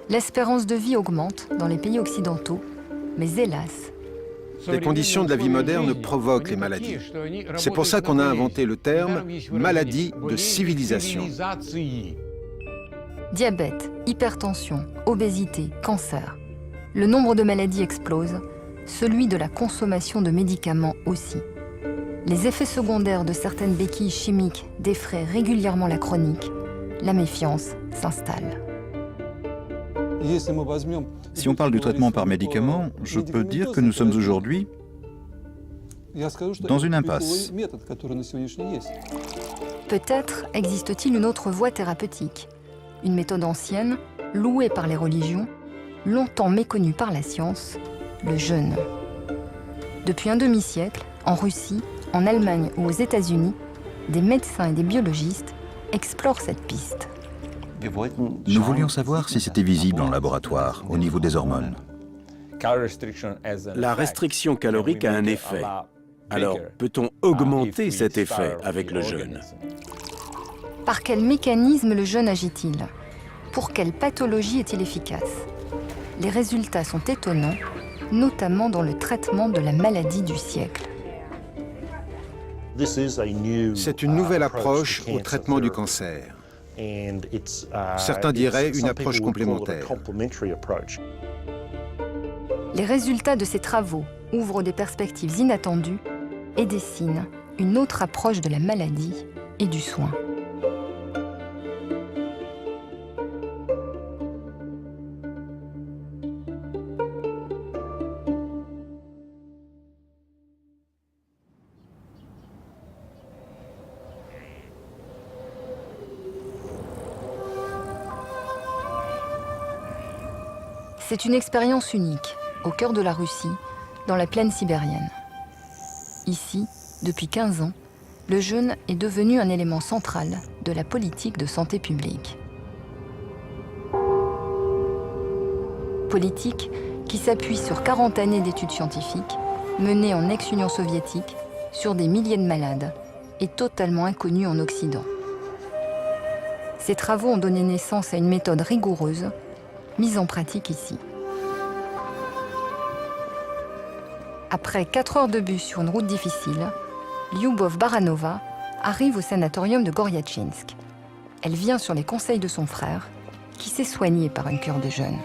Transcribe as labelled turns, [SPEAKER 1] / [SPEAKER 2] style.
[SPEAKER 1] L'espérance de vie augmente dans les pays occidentaux, mais hélas,
[SPEAKER 2] Les conditions de la vie moderne provoquent les maladies. C'est pour ça qu'on a inventé le terme « maladie de civilisation ».
[SPEAKER 1] diabète, hypertension, obésité, cancer. Le nombre de maladies explose, celui de la consommation de médicaments aussi. Les effets secondaires de certaines béquilles chimiques défraient régulièrement la chronique. La méfiance s'installe.
[SPEAKER 3] Si on parle du traitement par médicaments, je peux dire que nous sommes aujourd'hui dans une impasse.
[SPEAKER 1] Peut-être existe-t-il une autre voie thérapeutique, une méthode ancienne, louée par les religions, longtemps méconnue par la science, le jeûne. Depuis un demi-siècle, en Russie, en Allemagne ou aux États-Unis, des médecins et des biologistes explorent cette piste.
[SPEAKER 3] Nous voulions savoir si c'était visible en laboratoire, au niveau des hormones.
[SPEAKER 4] La restriction calorique a un effet. Alors, peut-on augmenter cet effet avec le jeûne?
[SPEAKER 1] Par quel mécanisme le jeûne agit-il? Pour quelle pathologie est-il efficace? Les résultats sont étonnants, notamment dans le traitement de la maladie du siècle.
[SPEAKER 2] C'est une nouvelle approche au traitement du cancer. Certains diraient une approche complémentaire.
[SPEAKER 1] Les résultats de ces travaux ouvrent des perspectives inattendues et dessinent une autre approche de la maladie et du soin. C'est une expérience unique, au cœur de la Russie, dans la plaine sibérienne. Ici, depuis 15 ans, le jeûne est devenu un élément central de la politique de santé publique. Politique qui s'appuie sur 40 années d'études scientifiques, menées en ex-Union soviétique, sur des milliers de malades, et totalement inconnues en Occident. Ces travaux ont donné naissance à une méthode rigoureuse, mise en pratique ici. Après 4 heures de bus sur une route difficile, Lyubov Baranova arrive au sanatorium de Goryatchinsk. Elle vient sur les conseils de son frère, qui s'est soigné par une cure de jeûne.